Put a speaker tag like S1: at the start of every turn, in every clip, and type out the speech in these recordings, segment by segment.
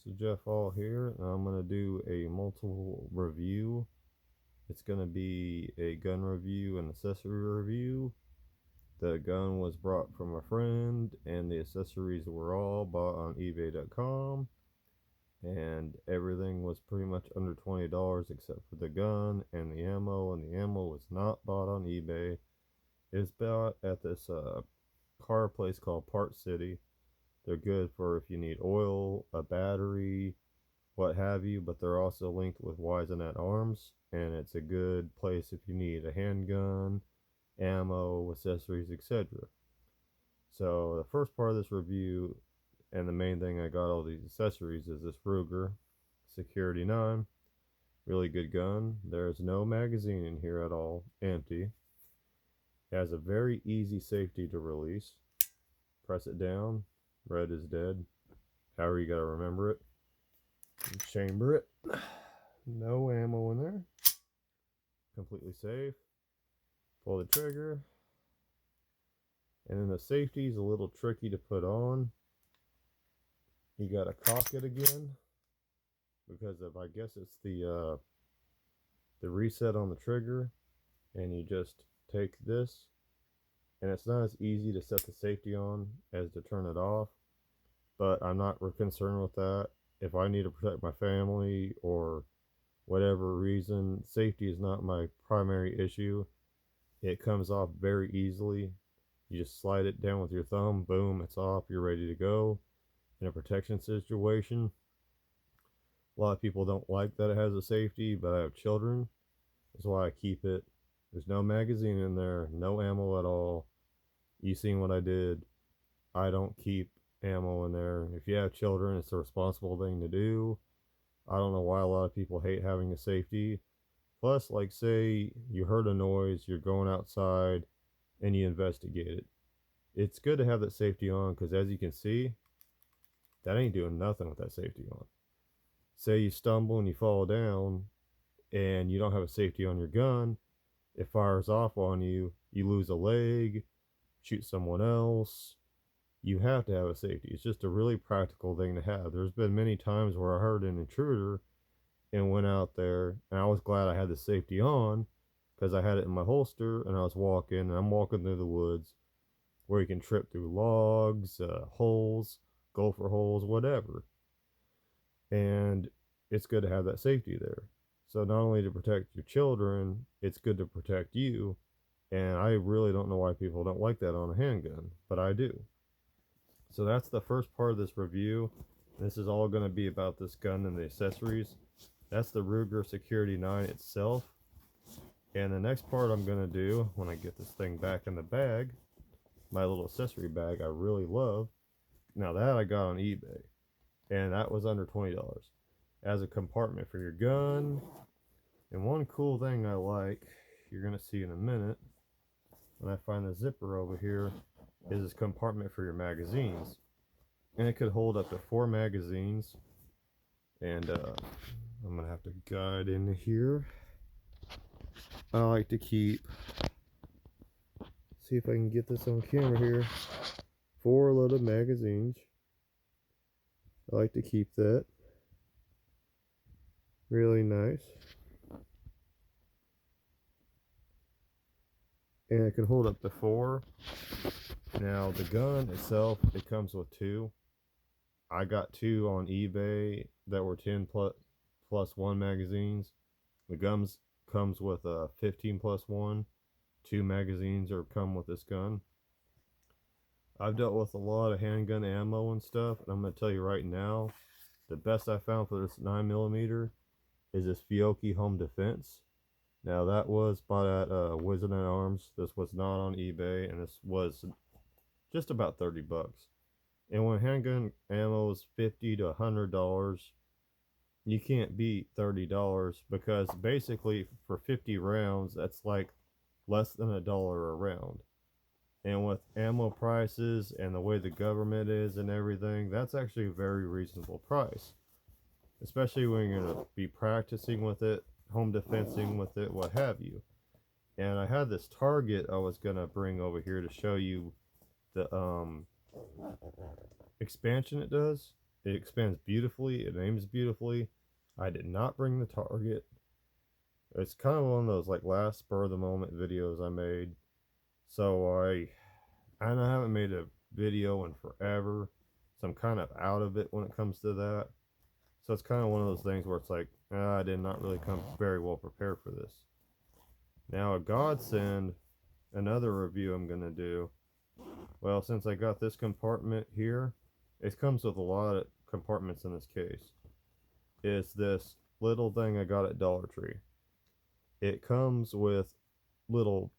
S1: So Jeff All here, and I'm going to do a multiple review. It's going to be a gun review and accessory review. The gun was brought from a friend, and the accessories were all bought on eBay.com. And everything was pretty much under $20 except for the gun and the ammo. And the ammo was not bought on eBay. It was bought at this car place called Part City. They're good for if you need oil, a battery, what have you, but they're also linked with Wisenet Arms, and it's a good place if you need a handgun, ammo, accessories, etc. So the first part of this review, and the main thing I got all these accessories, is this Ruger Security 9. Really good gun. There's no magazine in here at all, empty. It has a very easy safety to release. Press it down, red is dead. However you gotta remember it. Chamber it. No ammo in there. Completely safe. Pull the trigger. And then the safety is a little tricky to put on. You gotta cock it again because of, I guess it's the reset on the trigger, and you just take this, and it's not as easy to set the safety on as to turn it off, but I'm not concerned with that. If I need to protect my family or whatever reason, safety is not my primary issue. It comes off very easily. You just slide it down with your thumb, boom, it's off, you're ready to go. In a protection situation, a lot of people don't like that it has a safety, but I have children. That's why I keep it. There's no magazine in there, no ammo at all. You seen what I did. I don't keep ammo in there. If you have children, it's a responsible thing to do. I don't know why a lot of people hate having a safety. Plus, like, say you heard a noise, you're going outside, and you investigate it. It's good to have that safety on because, as you can see, that ain't doing nothing with that safety on. Say you stumble and you fall down and you don't have a safety on your gun, it fires off on you, you lose a leg, shoot someone else. You have to have a safety. It's just a really practical thing to have. There's been many times where I heard an intruder and went out there, and I was glad I had the safety on because I had it in my holster, and I was walking, and I'm walking through the woods where you can trip through logs, holes, gopher holes, whatever. And it's good to have that safety there. So not only to protect your children, it's good to protect you. And I really don't know why people don't like that on a handgun, but I do. So that's the first part of this review. This is all going to be about this gun and the accessories. That's the Ruger Security 9 itself. And the next part I'm going to do when I get this thing back in the bag, my little accessory bag I really love. Now that I got on eBay, and that was under $20. As a compartment for your gun. And one cool thing I like, you're going to see in a minute, when I find the zipper over here, is this compartment for your magazines. And it could hold up to 4 magazines. And I'm going to have to guide in here. I like to keep, see if I can get this on camera here, 4 loaded magazines. I like to keep that really nice. And it can hold up to 4. Now the gun itself, it comes with 2. I got 2 on eBay that were 10 plus 1 magazines. The guns comes with a 15 plus 1. 2 magazines are come with this gun. I've dealt with a lot of handgun ammo and stuff, and I'm going to tell you right now, the best I found for this 9mm is this Fiocchi Home Defense. Now that was bought at Wisenet Arms. This was not on eBay, and this was just about $30. And when handgun ammo is $50 to $100, you can't beat $30 because basically for 50 rounds, that's like less than $1 a round. And with ammo prices and the way the government is and everything, that's actually a very reasonable price. Especially when you're going to be practicing with it, home defensing with it, what have you. And I had this target I was going to bring over here to show you the expansion it does. It expands beautifully. It aims beautifully. I did not bring the target. It's kind of one of those like last spur of the moment videos I made. So I haven't made a video in forever. So I'm kind of out of it when it comes to that. So it's kind of one of those things where it's like, I did not really come very well prepared for this. Now, a godsend, another review I'm going to do. Well, since I got this compartment here, it comes with a lot of compartments in this case. It's this little thing I got at Dollar Tree. It comes with little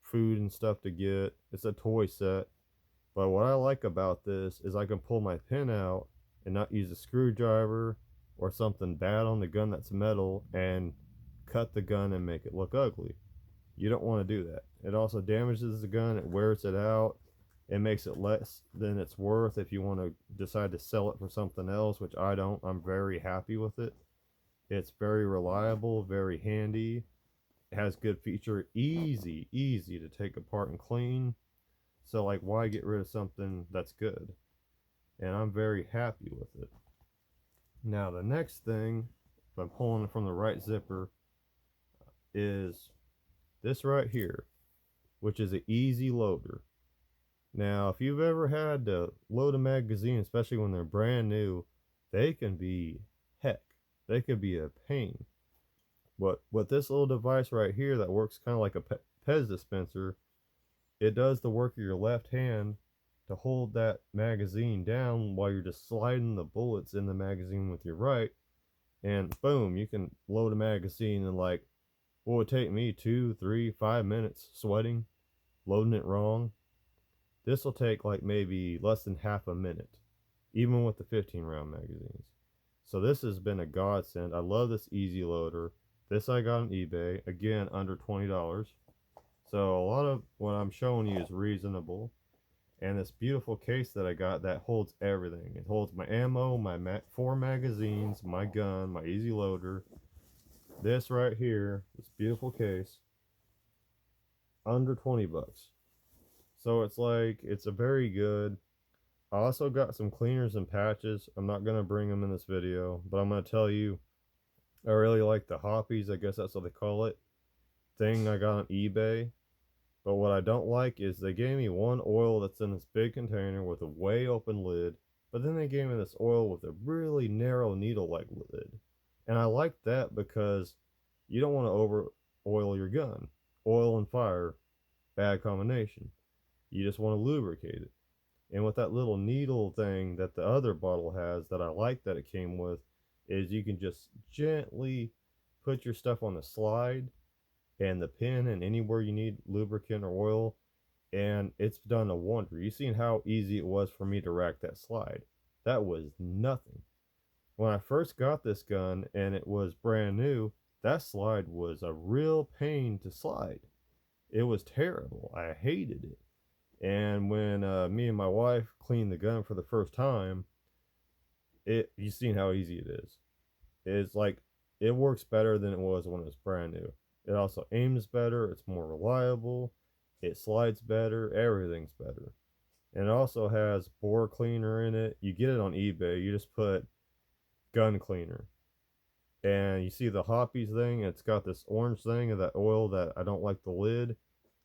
S1: food and stuff to get. It's a toy set. But what I like about this is I can pull my pin out and not use a screwdriver or something bad on the gun that's metal and cut the gun and make it look ugly. You don't want to do that. It also damages the gun, it wears it out, it makes it less than it's worth if you want to decide to sell it for something else, which I don't. I'm very happy with it. It's very reliable, very handy. It has good feature, easy to take apart and clean. So like why get rid of something that's good? And I'm very happy with it. Now the next thing, if I'm pulling it from the right zipper, is this right here, which is an easy loader. Now, if you've ever had to load a magazine, especially when they're brand new, they can be heck. They could be a pain. But with this little device right here that works kind of like a Pez dispenser, it does the work of your left hand to hold that magazine down while you're just sliding the bullets in the magazine with your right. And boom, you can load a magazine in like what would take me 2, 3, 5 minutes sweating, loading it wrong. This will take like maybe less than half a minute, even with the 15 round magazines. So this has been a godsend. I love this easy loader. This I got on eBay, again under $20. So a lot of what I'm showing you is reasonable. And this beautiful case that I got that holds everything. It holds my ammo, my 4 magazines, my gun, my easy loader. This right here, this beautiful case, under 20 bucks. So it's like, it's a very good. I also got some cleaners and patches. I'm not going to bring them in this video, but I'm going to tell you, I really like the hoppies, I guess that's what they call it, thing I got on eBay. But what I don't like is they gave me one oil that's in this big container with a way open lid, but then they gave me this oil with a really narrow needle-like lid. And I like that because you don't want to over oil your gun. Oil and fire, bad combination. You just want to lubricate it. And with that little needle thing that the other bottle has that I like that it came with, is you can just gently put your stuff on the slide and the pin and anywhere you need lubricant or oil, and it's done a wonder. You seen how easy it was for me to rack that slide. That was nothing. When I first got this gun and it was brand new, that slide was a real pain to slide. It was terrible. I hated it. And when me and my wife cleaned the gun for the first time, you seen how easy it is. It's like it works better than it was when it was brand new. It also aims better, it's more reliable, it slides better, everything's better. And it also has bore cleaner in it. You get it on eBay, you just put gun cleaner. And you see the hoppies thing, it's got this orange thing of that oil that I don't like the lid,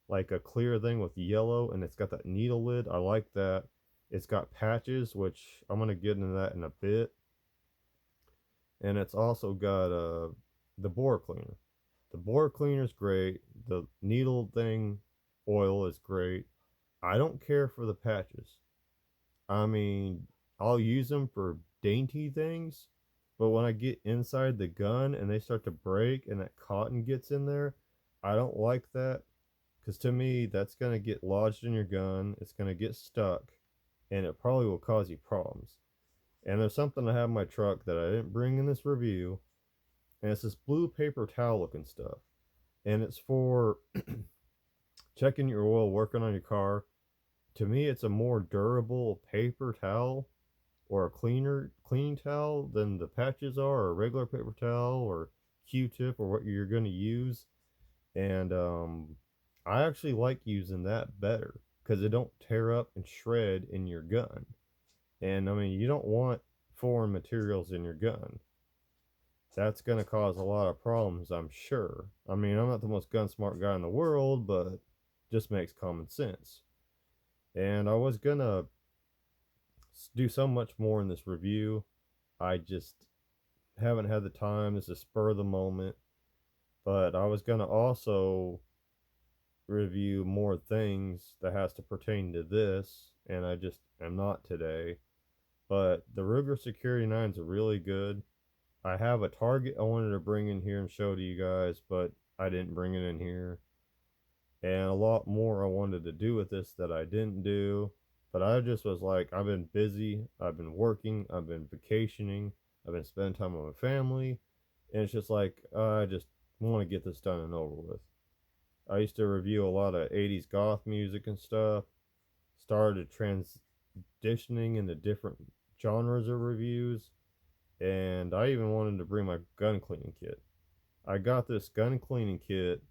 S1: like a clear thing with yellow, and it's got that needle lid. I like that. It's got patches, which I'm going to get into that in a bit. And it's also got the bore cleaner. The bore cleaner is great. The needle thing oil is great. I don't care for the patches. I mean, I'll use them for dainty things, but when I get inside the gun and they start to break and that cotton gets in there, I don't like that, because to me, that's going to get lodged in your gun. It's going to get stuck, and it probably will cause you problems. And there's something I have in my truck that I didn't bring in this review, and it's this blue paper towel looking stuff. And it's for checking your oil, working on your car. To me, it's a more durable paper towel or a cleaning towel than the patches are, or a regular paper towel or Q-tip or what you're going to use. And I actually like using that better because it don't tear up and shred in your gun. And I mean, you don't want foreign materials in your gun. That's going to cause a lot of problems, I'm sure. I mean, I'm not the most gun smart guy in the world, but just makes common sense. And I was going to do so much more in this review. I just haven't had the time. This is spur of the moment. But I was going to also review more things that has to pertain to this, and I just am not today. But the Ruger Security 9 is really good. I have a target I wanted to bring in here and show to you guys, but I didn't bring it in here. And a lot more I wanted to do with this that I didn't do. But I just was like, I've been busy, I've been working, I've been vacationing, I've been spending time with my family. And it's just like, I just want to get this done and over with. I used to review a lot of 80s goth music and stuff. Started transitioning into different genres of reviews. And I even wanted to bring my gun cleaning kit. I got this gun cleaning kit,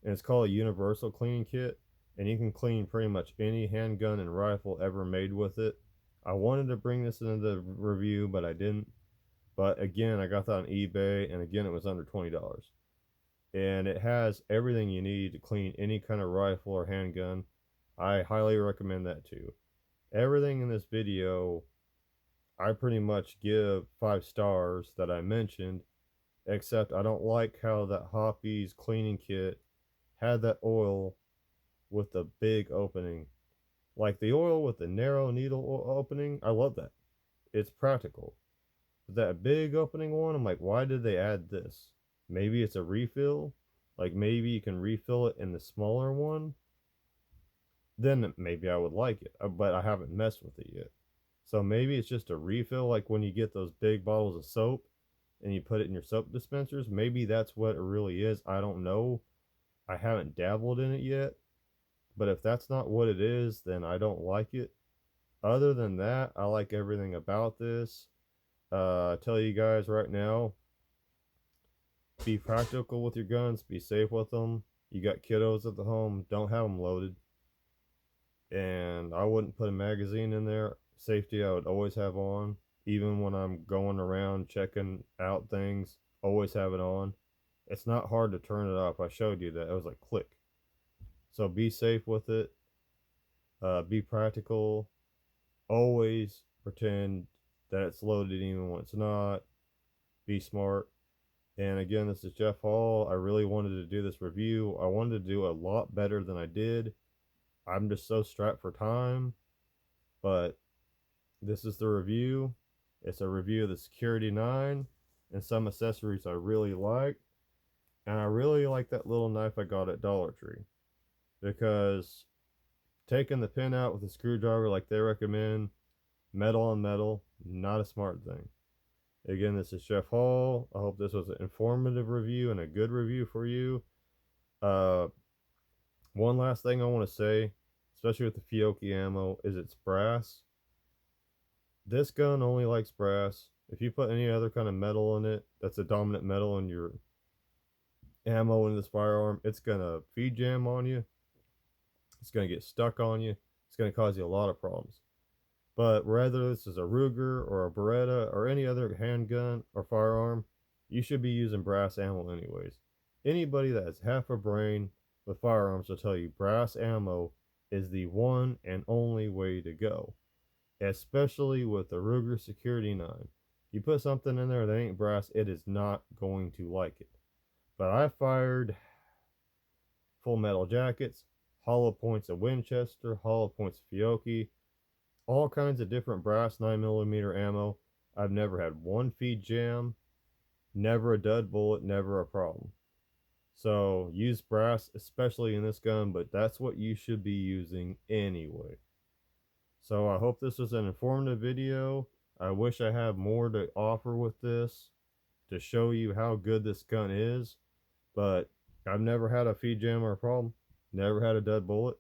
S1: and it's called a universal cleaning kit, and you can clean pretty much any handgun and rifle ever made with it. I wanted to bring this into the review, but I didn't. But again, I got that on eBay, and again, it was under $20. And it has everything you need to clean any kind of rifle or handgun. I highly recommend that too. Everything in this video, I pretty much give 5 stars that I mentioned, except I don't like how that Hoppy's cleaning kit had that oil with the big opening. Like the oil with the narrow needle opening, I love that. It's practical. But that big opening one, I'm like, why did they add this? Maybe it's a refill. Like maybe you can refill it in the smaller one. Then maybe I would like it. But I haven't messed with it yet. So maybe it's just a refill, like when you get those big bottles of soap and you put it in your soap dispensers. Maybe that's what it really is. I don't know. I haven't dabbled in it yet. But if that's not what it is, then I don't like it. Other than that, I like everything about this. I tell you guys right now, be practical with your guns, be safe with them. You got kiddos at the home, don't have them loaded. And I wouldn't put a magazine in there. Safety I would always have on. Even when I'm going around checking out things, always have it on. It's not hard to turn it off. I showed you that. It was like click. So be safe with it. Be practical. Always pretend that it's loaded even when it's not. Be smart. And again, this is Jeff Hall. I really wanted to do this review. I wanted to do a lot better than I did. I'm just so strapped for time. But this is the review. It's a review of the Security 9 and some accessories I really like. And I really like that little knife I got at Dollar Tree, because taking the pin out with a screwdriver like they recommend, metal on metal, not a smart thing. Again, this is Chef Hall. I hope this was an informative review and a good review for you. One last thing I want to say, especially with the Fiocchi ammo, is it's brass. This gun only likes brass. If you put any other kind of metal in it, that's a dominant metal in your ammo in this firearm, it's going to feed jam on you. It's going to get stuck on you. It's going to cause you a lot of problems. But whether this is a Ruger or a Beretta or any other handgun or firearm, you should be using brass ammo anyways. Anybody that has half a brain with firearms will tell you brass ammo is the one and only way to go, especially with the Ruger Security 9. You put something in there that ain't brass, it is not going to like it. But I fired full metal jackets, hollow points of Winchester, hollow points of Fiocchi, all kinds of different brass 9mm ammo. I've never had one feed jam, never a dud bullet, never a problem. So use brass, especially in this gun, but that's what you should be using anyway. So I hope this was an informative video. I wish I had more to offer with this to show you how good this gun is, but I've never had a feed jam or a problem, never had a dud bullet.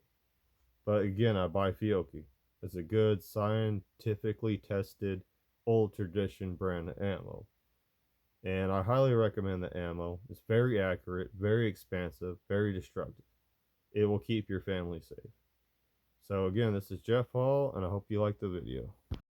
S1: But again, I buy Fiocchi. It's a good, scientifically tested, old tradition brand of ammo. And I highly recommend the ammo. It's very accurate, very expansive, very destructive. It will keep your family safe. So again, this is Jeff Hall, and I hope you liked the video.